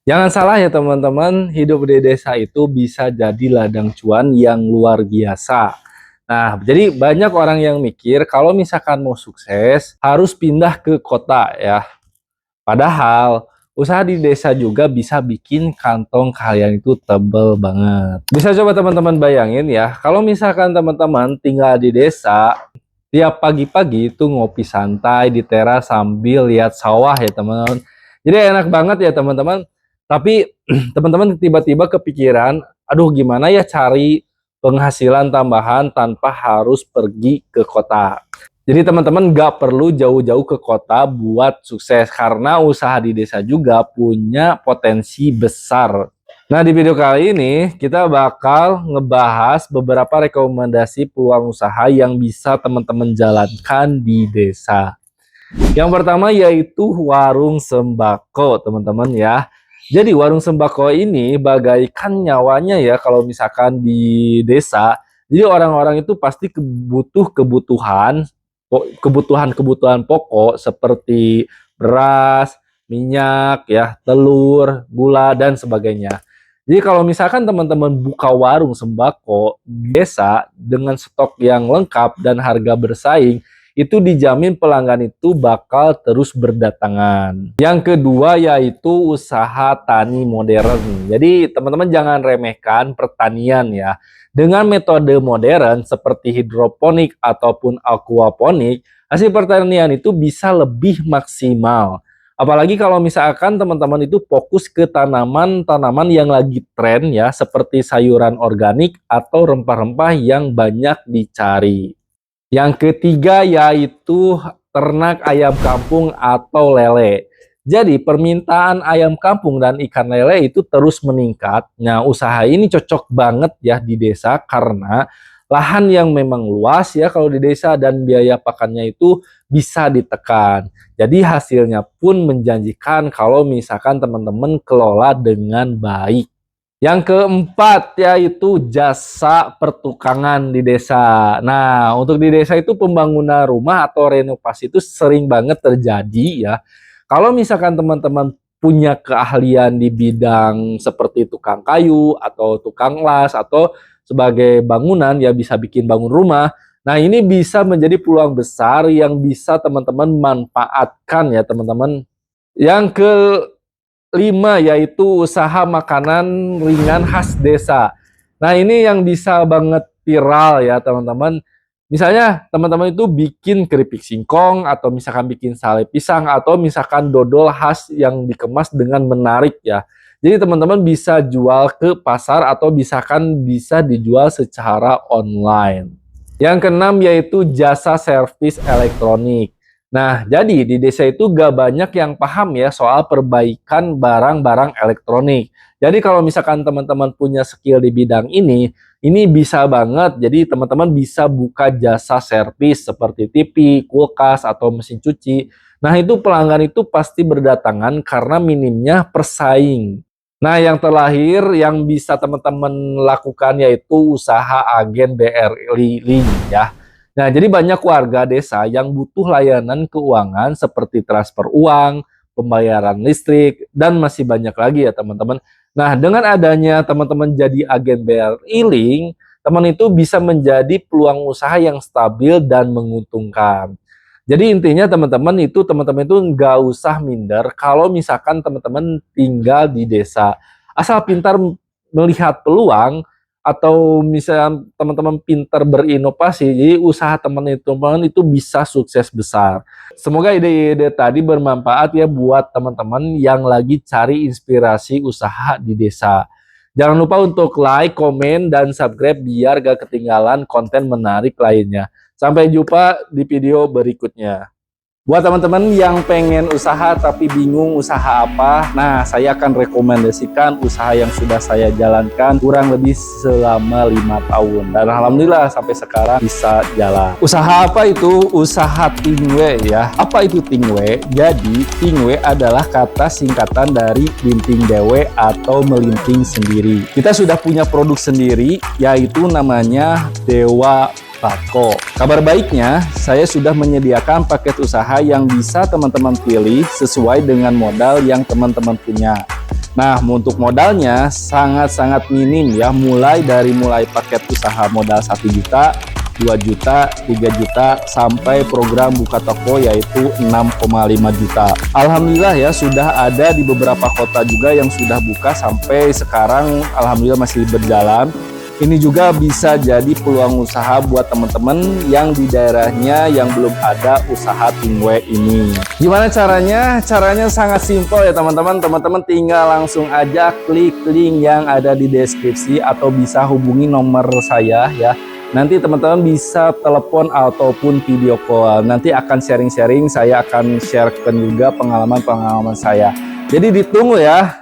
Jangan salah ya teman-teman, hidup di desa itu bisa jadi ladang cuan yang luar biasa. Nah, jadi banyak orang yang mikir kalau misalkan mau sukses harus pindah ke kota ya. Padahal usaha di desa juga bisa bikin kantong kalian itu tebel banget. Bisa coba teman-teman bayangin ya, kalau misalkan teman-teman tinggal di desa, tiap pagi-pagi itu ngopi santai di teras sambil lihat sawah ya teman-teman. Jadi enak banget ya teman-teman. Tapi teman-teman tiba-tiba kepikiran, aduh gimana ya cari penghasilan tambahan tanpa harus pergi ke kota. Jadi teman-teman nggak perlu jauh-jauh ke kota buat sukses karena usaha di desa juga punya potensi besar. Nah, di video kali ini kita bakal ngebahas beberapa rekomendasi peluang usaha yang bisa teman-teman jalankan di desa. Yang pertama yaitu warung sembako, teman-teman ya. Jadi warung sembako ini bagaikan nyawanya ya kalau misalkan di desa. Jadi orang-orang itu pasti kebutuhan pokok seperti beras, minyak ya, telur, gula dan sebagainya. Jadi kalau misalkan teman-teman buka warung sembako di desa dengan stok yang lengkap dan harga bersaing, itu dijamin pelanggan itu bakal terus berdatangan. Yang kedua yaitu usaha tani modern. Jadi teman-teman jangan remehkan pertanian ya. Dengan metode modern seperti hidroponik ataupun aquaponik, hasil pertanian itu bisa lebih maksimal. Apalagi kalau misalkan teman-teman itu fokus ke tanaman-tanaman yang lagi tren ya, seperti sayuran organik atau rempah-rempah yang banyak dicari. Yang ketiga yaitu ternak ayam kampung atau lele. Jadi permintaan ayam kampung dan ikan lele itu terus meningkat. Nah, usaha ini cocok banget ya di desa karena lahan yang memang luas ya kalau di desa dan biaya pakannya itu bisa ditekan. Jadi hasilnya pun menjanjikan kalau misalkan teman-teman kelola dengan baik. Yang keempat yaitu jasa pertukangan di desa. Nah, untuk di desa itu pembangunan rumah atau renovasi itu sering banget terjadi ya. Kalau misalkan teman-teman punya keahlian di bidang seperti tukang kayu atau tukang las atau sebagai bangunan ya bisa bikin bangun rumah. Nah, ini bisa menjadi peluang besar yang bisa teman-teman manfaatkan ya teman-teman. Yang ke lima yaitu usaha makanan ringan khas desa. Nah, ini yang bisa banget viral ya teman-teman. Misalnya teman-teman itu bikin keripik singkong atau misalkan bikin sale pisang atau misalkan dodol khas yang dikemas dengan menarik ya. Jadi teman-teman bisa jual ke pasar atau misalkan bisa dijual secara online. Yang keenam yaitu jasa servis elektronik. Nah, jadi di desa itu gak banyak yang paham ya soal perbaikan barang-barang elektronik. Jadi kalau misalkan teman-teman punya skill di bidang ini bisa banget. Jadi teman-teman bisa buka jasa servis seperti TV, kulkas, atau mesin cuci. Nah, itu pelanggan itu pasti berdatangan karena minimnya persaing. Nah, yang terakhir yang bisa teman-teman lakukan yaitu usaha agen BRI ya. Nah, jadi banyak warga desa yang butuh layanan keuangan seperti transfer uang, pembayaran listrik, dan masih banyak lagi ya teman-teman. Nah, dengan adanya teman-teman jadi agen BRI Link, teman itu bisa menjadi peluang usaha yang stabil dan menguntungkan. Jadi intinya teman-teman itu nggak usah minder kalau misalkan teman-teman tinggal di desa. Asal pintar melihat peluang atau misalnya teman-teman pintar berinovasi, jadi usaha teman-teman itu bisa sukses besar. Semoga ide-ide tadi bermanfaat ya buat teman-teman yang lagi cari inspirasi usaha di desa. Jangan lupa untuk like, komen, dan subscribe biar gak ketinggalan konten menarik lainnya. Sampai jumpa di video berikutnya. Buat teman-teman yang pengen usaha tapi bingung usaha apa, nah saya akan rekomendasikan usaha yang sudah saya jalankan kurang lebih selama 5 tahun. Dan alhamdulillah sampai sekarang bisa jalan. Usaha apa itu? Usaha tingwe ya. Apa itu tingwe? Jadi tingwe adalah kata singkatan dari linting dewe atau melinting sendiri. Kita sudah punya produk sendiri yaitu namanya Dewa Bako. Kabar baiknya, saya sudah menyediakan paket usaha yang bisa teman-teman pilih sesuai dengan modal yang teman-teman punya. Nah, untuk modalnya sangat-sangat minim ya, mulai paket usaha modal 1 juta, 2 juta, 3 juta, sampai program buka toko yaitu 6,5 juta. Alhamdulillah ya, sudah ada di beberapa kota juga yang sudah buka sampai sekarang, alhamdulillah masih berjalan. Ini juga bisa jadi peluang usaha buat teman-teman yang di daerahnya yang belum ada usaha Tingwe ini. Gimana caranya? Caranya sangat simpel ya teman-teman. Teman-teman tinggal langsung aja klik link yang ada di deskripsi atau bisa hubungi nomor saya ya. Nanti teman-teman bisa telepon ataupun video call. Nanti akan sharing-sharing, saya akan sharekan juga pengalaman-pengalaman saya. Jadi ditunggu ya.